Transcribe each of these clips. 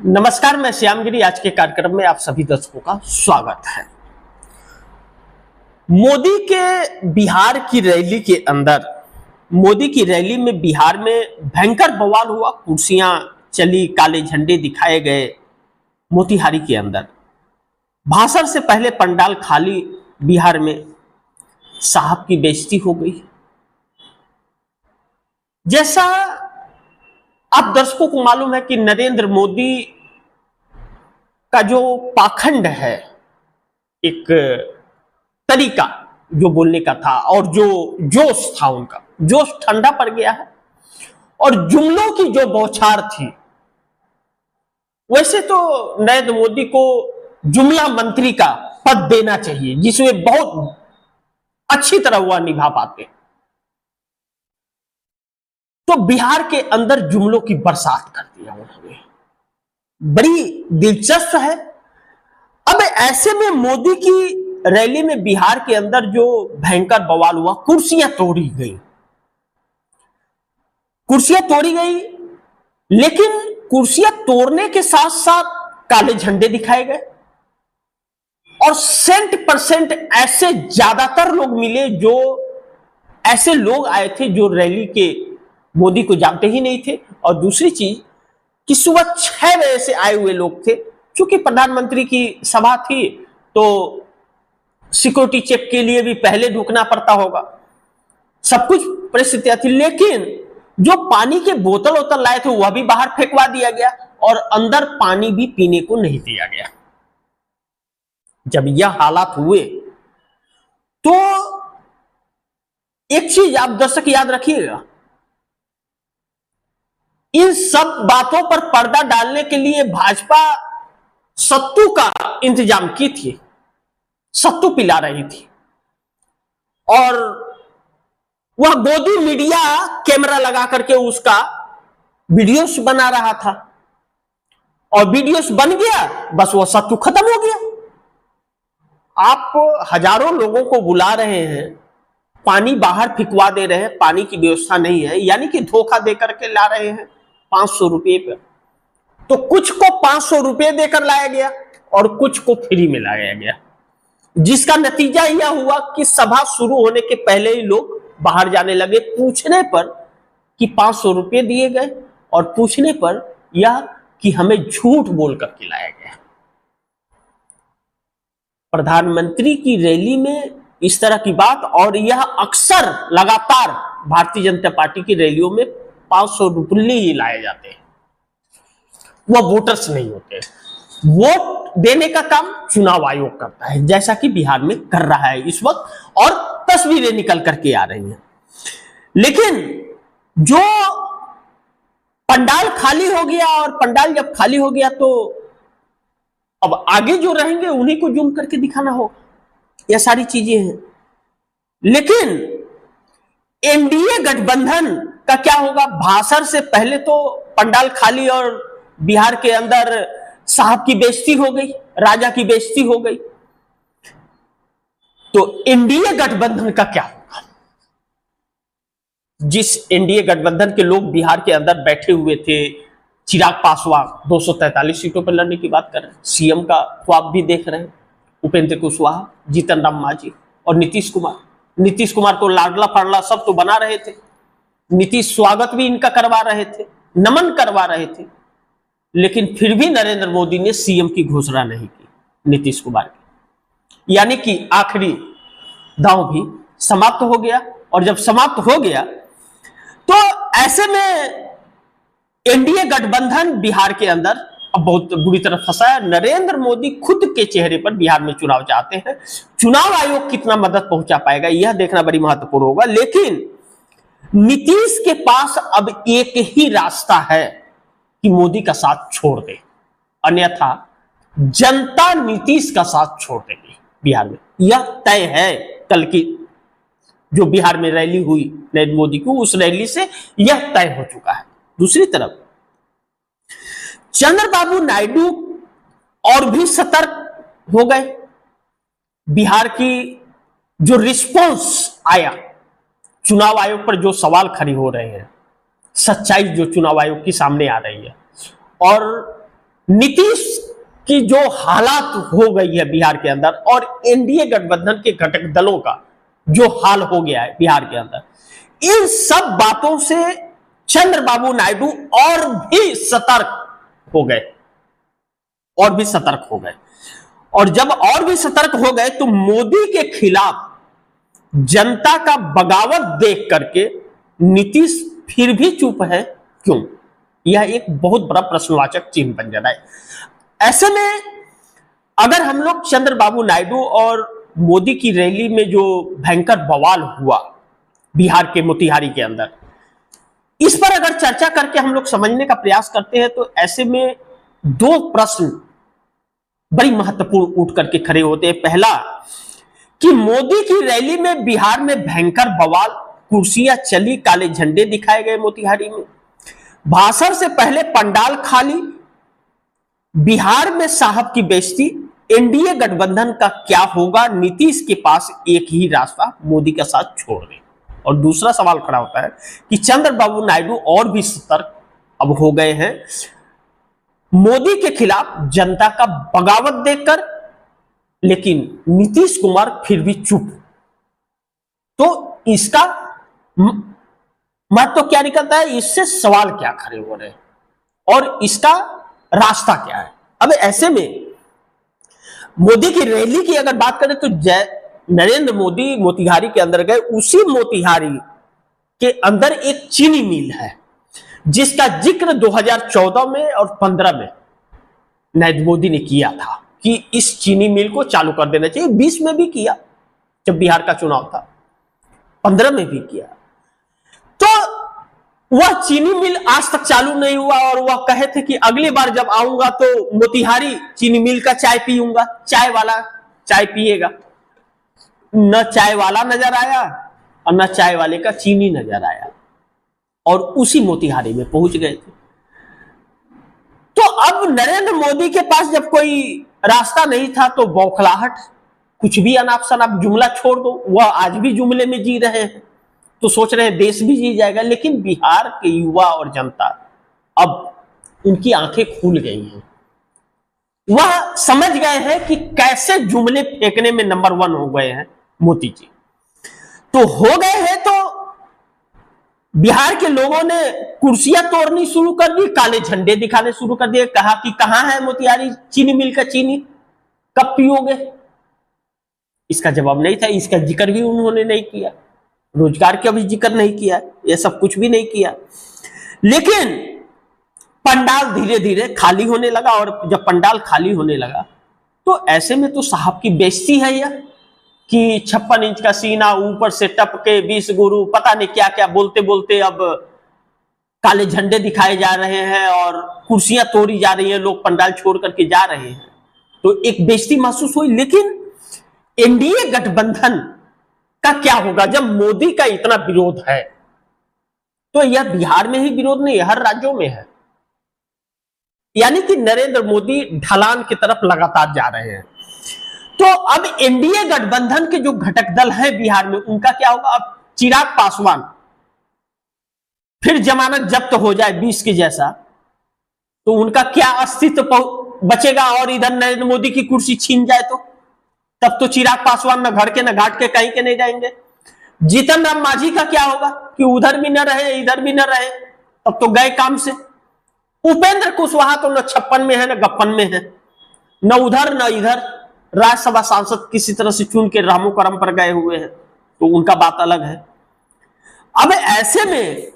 नमस्कार, मैं श्यामगिरी। आज के कार्यक्रम में आप सभी दर्शकों का स्वागत है। मोदी के बिहार की रैली के अंदर, मोदी की रैली में बिहार में भयंकर बवाल हुआ। कुर्सियां चली, काले झंडे दिखाए गए। मोतिहारी के अंदर भाषण से पहले पंडाल खाली, बिहार में साहब की बेइज्जती हो गई। जैसा आप दर्शकों को मालूम है कि नरेंद्र मोदी का जो पाखंड है, एक तरीका जो बोलने का था और जो जोश था, उनका जोश ठंडा पड़ गया है। और जुमलों की जो बौछार थी, वैसे तो नरेंद्र मोदी को जुमला मंत्री का पद देना चाहिए, जिसमें बहुत अच्छी तरह वह निभा पाते। तो बिहार के अंदर जुमलों की बरसात कर दिया उन्होंने। बड़ी दिलचस्प है। अब ऐसे में मोदी की रैली में बिहार के अंदर जो भयंकर बवाल हुआ, कुर्सियां तोड़ी गई, कुर्सियां तोड़ी गई। लेकिन कुर्सियां तोड़ने के साथ साथ काले झंडे दिखाए गए और 100% ऐसे ज्यादातर लोग मिले जो ऐसे लोग आए थे जो रैली के मोदी को जानते ही नहीं थे। और दूसरी चीज कि सुबह 6 बजे से आए हुए लोग थे। क्योंकि प्रधानमंत्री की सभा थी तो सिक्योरिटी चेक के लिए भी पहले ढुकना पड़ता होगा, सब कुछ परिस्थितियां थी। लेकिन जो पानी के बोतल वोतल लाए थे वह भी बाहर फेंकवा दिया गया और अंदर पानी भी पीने को नहीं दिया गया। जब यह हालात हुए तो एक चीज आप दर्शक याद रखिएगा, इन सब बातों पर पर्दा डालने के लिए भाजपा सत्तू का इंतजाम की थी, सत्तू पिला रही थी और वह गोदी मीडिया कैमरा लगा करके उसका वीडियोस बना रहा था और वीडियोस बन गया, बस वह सत्तू खत्म हो गया। आप हजारों लोगों को बुला रहे हैं, पानी बाहर फिकवा दे रहे हैं, पानी की व्यवस्था नहीं है, यानी कि धोखा देकर के ला रहे हैं 500 रुपये पर। तो कुछ को 500 रुपये देकर लाया गया और कुछ को फ्री में लाया गया, जिसका नतीजा यह हुआ कि सभा शुरू होने के पहले ही लोग बाहर जाने लगे। पूछने पर कि 500 रुपये दिए गए और पूछने पर यह कि हमें झूठ बोल कर के लाया गया। प्रधानमंत्री की रैली में इस तरह की बात, और यह अक्सर लगातार भारतीय जनता पार्टी की रैलियों में 500 रुपये ही लाए जाते हैं। वह वोटर्स नहीं होते। वोट देने का काम चुनाव आयोग करता है, जैसा कि बिहार में कर रहा है इस वक्त, और तस्वीरें निकल करके आ रही हैं। लेकिन जो पंडाल खाली हो गया, और पंडाल जब खाली हो गया तो अब आगे जो रहेंगे उन्हीं को जूम करके दिखाना होगा। यह सारी चीजें हैं। लेकिन एनडीए गठबंधन का क्या होगा? भाषण से पहले तो पंडाल खाली और बिहार के अंदर साहब की बेइज्जती हो गई, राजा की बेइज्जती हो गई। तो एनडीए गठबंधन का क्या होगा? जिस एनडीए गठबंधन के लोग बिहार के अंदर बैठे हुए थे, चिराग पासवान 243 सीटों पर लड़ने की बात कर रहे हैं, सीएम का ख्वाब भी देख रहे हैं, उपेंद्र कुशवाहा, जीतन राम मांझी और नीतीश कुमार। नीतीश कुमार को लाडला फाडला सब तो बना रहे थे, नीतीश स्वागत भी इनका करवा रहे थे, नमन करवा रहे थे। लेकिन फिर भी नरेंद्र मोदी ने सीएम की घोषणा नहीं की नीतीश कुमार की, यानी कि आखिरी दांव भी समाप्त हो गया। और जब समाप्त हो गया तो ऐसे में एनडीए गठबंधन बिहार के अंदर अब बहुत बुरी तरह फंसा है। नरेंद्र मोदी खुद के चेहरे पर बिहार में चुनाव चाहते हैं। चुनाव आयोग कितना मदद पहुंचा पाएगा यह देखना बड़ी महत्वपूर्ण होगा। लेकिन नीतीश के पास अब एक ही रास्ता है कि मोदी का साथ छोड़ दे, अन्यथा जनता नीतीश का साथ छोड़ देगी बिहार में। यह तय है। कल की जो बिहार में रैली हुई नरेंद्र मोदी को, उस रैली से यह तय हो चुका है। दूसरी तरफ चंद्रबाबू नायडू और भी सतर्क हो गए। बिहार की जो रिस्पॉन्स आया, चुनाव आयोग पर जो सवाल खड़े हो रहे हैं, सच्चाई जो चुनाव आयोग के सामने आ रही है, और नीतीश की जो हालात हो गई है बिहार के अंदर और एनडीए गठबंधन के घटक दलों का जो हाल हो गया है बिहार के अंदर, इन सब बातों से चंद्रबाबू नायडू और भी सतर्क हो गए, और भी सतर्क हो गए। और जब और भी सतर्क हो गए तो मोदी के खिलाफ जनता का बगावत देख करके नीतीश फिर भी चुप है, क्यों? यह एक बहुत बड़ा प्रश्नवाचक चिन्ह बन जाना है। ऐसे में अगर हम लोग चंद्रबाबू नायडू और मोदी की रैली में जो भयंकर बवाल हुआ बिहार के मोतिहारी के अंदर, इस पर अगर चर्चा करके हम लोग समझने का प्रयास करते हैं तो ऐसे में दो प्रश्न बड़ी महत्वपूर्ण उठ करके खड़े होते हैं। पहला कि मोदी की रैली में बिहार में भयंकर बवाल, कुर्सियां चली, काले झंडे दिखाए गए मोतिहारी में, भाषण से पहले पंडाल खाली, बिहार में साहब की बेइज्जती, एनडीए गठबंधन का क्या होगा, नीतीश के पास एक ही रास्ता, मोदी का साथ छोड़ दे। और दूसरा सवाल खड़ा होता है कि चंद्रबाबू नायडू और भी सतर्क अब हो गए हैं मोदी के खिलाफ जनता का बगावत देखकर, लेकिन नीतीश कुमार फिर भी चुप। तो इसका महत्व क्या निकलता है, इससे सवाल क्या खड़े हो रहे हैं और इसका रास्ता क्या है। अब ऐसे में मोदी की रैली की अगर बात करें तो नरेंद्र मोदी मोतिहारी के अंदर गए, उसी मोतिहारी के अंदर एक चीनी मिल है जिसका जिक्र 2014 में और 15 में नरेंद्र मोदी ने किया था कि इस चीनी मिल को चालू कर देना चाहिए। 20 में भी किया जब बिहार का चुनाव था, 15 में भी किया। तो वह चीनी मिल आज तक चालू नहीं हुआ और वह कहे थे कि अगली बार जब आऊंगा तो मोतिहारी चीनी मिल का चाय पीऊंगा, चाय वाला चाय पिएगा। न चाय वाला नजर आया और न चाय वाले का चीनी नजर आया, और उसी मोतिहारी में पहुंच गए थे। तो अब नरेंद्र मोदी के पास जब कोई रास्ता नहीं था तो बौखलाहट, कुछ भी अनाप शनाप जुमला छोड़ दो, वह आज भी जुमले में जी रहे हैं, तो सोच रहे हैं देश भी जी जाएगा। लेकिन बिहार के युवा और जनता अब उनकी आंखें खुल गई हैं, वह समझ गए हैं कि कैसे जुमले फेंकने में नंबर 1 हो गए हैं मोदी जी। तो हो गए हैं तो बिहार के लोगों ने कुर्सियां तोड़नी शुरू कर दी, काले झंडे दिखाने शुरू कर दिए, कहा कि कहां है मोतिहारी चीनी मिल का चीनी, कब पियोगे? इसका जवाब नहीं था, इसका जिक्र भी उन्होंने नहीं किया, रोजगार का भी जिक्र नहीं किया, यह सब कुछ भी नहीं किया। लेकिन पंडाल धीरे धीरे खाली होने लगा, और जब पंडाल खाली होने लगा तो ऐसे में तो साहब की बेइज्जती है यह कि 56 इंच का सीना, ऊपर से टपके 20 गुरु, पता नहीं क्या क्या बोलते बोलते अब काले झंडे दिखाए जा रहे हैं और कुर्सियां तोड़ी जा रही हैं, लोग पंडाल छोड़ करके जा रहे हैं, तो एक बेइज्जती महसूस हुई। लेकिन एनडीए गठबंधन का क्या होगा जब मोदी का इतना विरोध है? तो यह बिहार में ही विरोध नहीं, हर राज्यों में है। यानी कि नरेंद्र मोदी ढलान की तरफ लगातार जा रहे हैं। तो अब एनडीए गठबंधन के जो घटक दल हैं बिहार में, उनका क्या होगा? अब चिराग पासवान फिर जमानत जब्त हो जाए 20 के जैसा, तो उनका क्या अस्तित्व बचेगा? और इधर नरेंद्र मोदी की कुर्सी छीन जाए तो तब तो चिराग पासवान न घर के न घाट के कहीं के नहीं जाएंगे। जीतन राम मांझी का क्या होगा कि उधर भी न रहे इधर भी न रहे, तब तो गए काम से। उपेंद्र कुशवाहा तो न 56 में है न 56 में है, न उधर न इधर, राज्यसभा सांसद किसी तरह से चुन के रामो करम पर गए हुए हैं, तो उनका बात अलग है। अब ऐसे में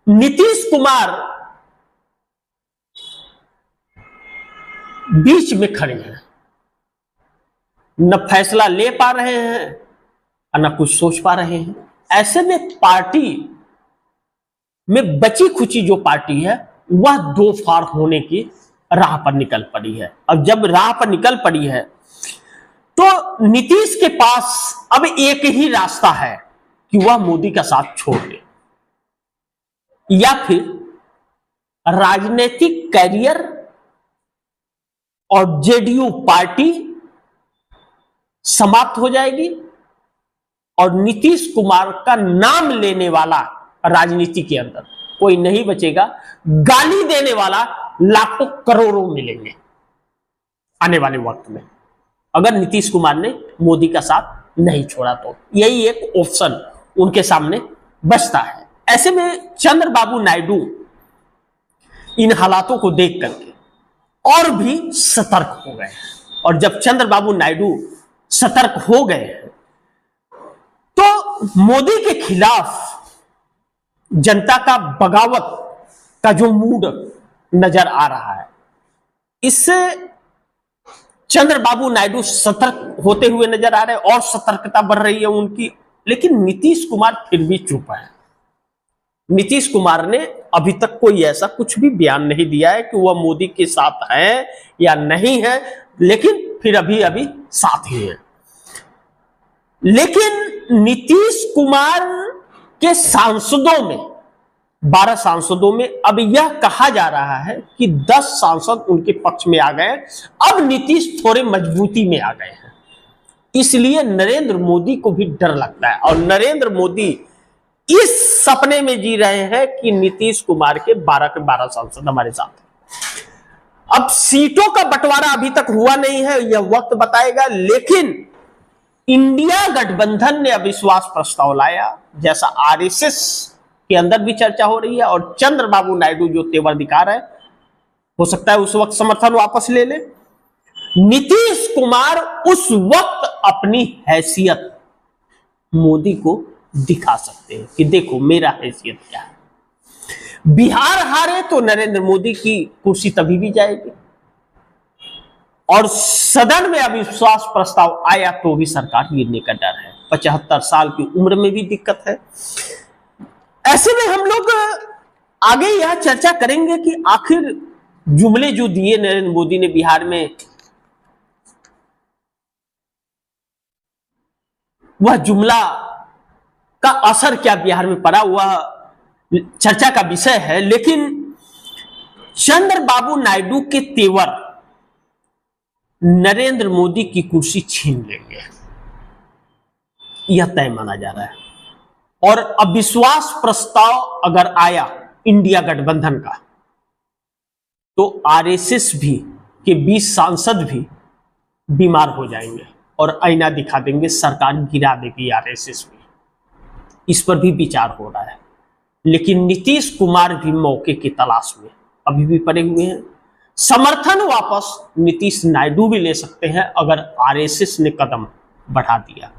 नीतीश कुमार बीच में खड़े हैं, न फैसला ले पा रहे हैं और न कुछ सोच पा रहे हैं। ऐसे में पार्टी में बची खुची जो पार्टी है वह दो फाड़ होने की राह पर निकल पड़ी है। अब जब राह पर निकल पड़ी है तो नीतीश के पास अब एक ही रास्ता है कि वह मोदी का साथ छोड़ दे या फिर राजनीतिक कैरियर और जेडीयू पार्टी समाप्त हो जाएगी और नीतीश कुमार का नाम लेने वाला राजनीति के अंदर कोई नहीं बचेगा। गाली देने वाला लाखों करोड़ों मिलेंगे आने वाले वक्त में, अगर नीतीश कुमार ने मोदी का साथ नहीं छोड़ा तो। यही एक ऑप्शन उनके सामने बचता है। ऐसे में चंद्रबाबू नायडू इन हालातों को देख करके और भी सतर्क हो गए हैं, और जब चंद्रबाबू नायडू सतर्क हो गए हैं तो मोदी के खिलाफ जनता का बगावत का जो मूड नजर आ रहा है, इससे चंद्रबाबू नायडू सतर्क होते हुए नजर आ रहे हैं और सतर्कता बढ़ रही है उनकी। लेकिन नीतीश कुमार फिर भी चुप है। नीतीश कुमार ने अभी तक कोई ऐसा कुछ भी बयान नहीं दिया है कि वह मोदी के साथ है या नहीं है, लेकिन फिर अभी साथ ही है। लेकिन नीतीश कुमार के सांसदों में, 12 सांसदों में अब यह कहा जा रहा है कि 10 सांसद उनके पक्ष में आ गए। अब नीतीश थोड़े मजबूती में आ गए हैं, इसलिए नरेंद्र मोदी को भी डर लगता है, और नरेंद्र मोदी इस सपने में जी रहे हैं कि नीतीश कुमार के 12 के 12 सांसद हमारे साथ हैं। अब सीटों का बंटवारा अभी तक हुआ नहीं है, यह वक्त बताएगा। लेकिन इंडिया गठबंधन ने अविश्वास प्रस्ताव लाया, जैसा आरएसएस के अंदर भी चर्चा हो रही है, और चंद्रबाबू नायडू जो तेवर दिखा रहे हैं, हो सकता है उस वक्त समर्थन वापस ले ले। नीतीश कुमार उस वक्त अपनी हैसियत मोदी को दिखा सकते हैं कि देखो मेरा हैसियत क्या है। बिहार हारे तो नरेंद्र मोदी की कुर्सी तभी भी जाएगी, और सदन में अविश्वास प्रस्ताव आया तो भी सरकार गिरने का डर है। 75 साल की उम्र में भी दिक्कत है। ऐसे में हम लोग आगे यह चर्चा करेंगे कि आखिर जुमले जो दिए नरेंद्र मोदी ने बिहार में, वह जुमला का असर क्या बिहार में पड़ा, वह चर्चा का विषय है। लेकिन चंद्रबाबू नायडू के तेवर नरेंद्र मोदी की कुर्सी छीन लेंगे, यह तय माना जा रहा है। और अविश्वास प्रस्ताव अगर आया इंडिया गठबंधन का, तो आरएसएस भी के 20 सांसद भी बीमार हो जाएंगे और आईना दिखा देंगे, सरकार गिरा देगी आरएसएस भी। इस पर भी विचार हो रहा है। लेकिन नीतीश कुमार भी मौके की तलाश में अभी भी पड़े हुए हैं। समर्थन वापस नीतीश नायडू भी ले सकते हैं अगर आरएसएस ने कदम बढ़ा दिया,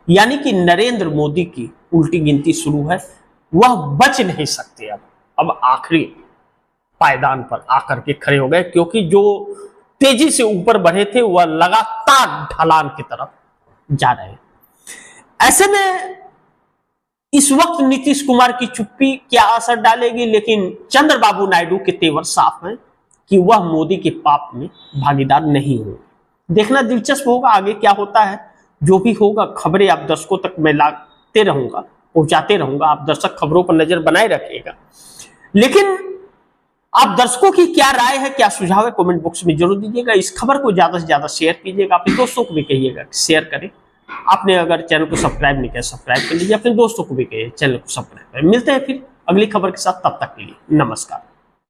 यानी कि नरेंद्र मोदी की उल्टी गिनती शुरू है, वह बच नहीं सकते। अब आखिरी पायदान पर आकर के खड़े हो गए, क्योंकि जो तेजी से ऊपर बढ़े थे वह लगातार ढलान की तरफ जा रहे हैं। ऐसे में इस वक्त नीतीश कुमार की चुप्पी क्या असर डालेगी, लेकिन चंद्रबाबू नायडू के तेवर साफ हैं कि वह मोदी के पाप में भागीदार नहीं होंगे। देखना दिलचस्प होगा आगे क्या होता है। जो भी होगा खबरें आप दर्शकों तक मैं लाते रहूंगा, पहुंचाते रहूंगा। आप दर्शक खबरों पर नजर बनाए रखिएगा। लेकिन आप दर्शकों की क्या राय है, क्या सुझाव है, कमेंट बॉक्स में जरूर दीजिएगा। इस खबर को ज्यादा से ज्यादा शेयर कीजिएगा, अपने दोस्तों को भी कहिएगा शेयर करें। आपने अगर चैनल को सब्सक्राइब नहीं किया सब्सक्राइब कर लीजिए, अपने दोस्तों को भी कहिए चैनल को सब्सक्राइब करें। मिलते हैं फिर अगली खबर के साथ, तब तक के लिए नमस्कार।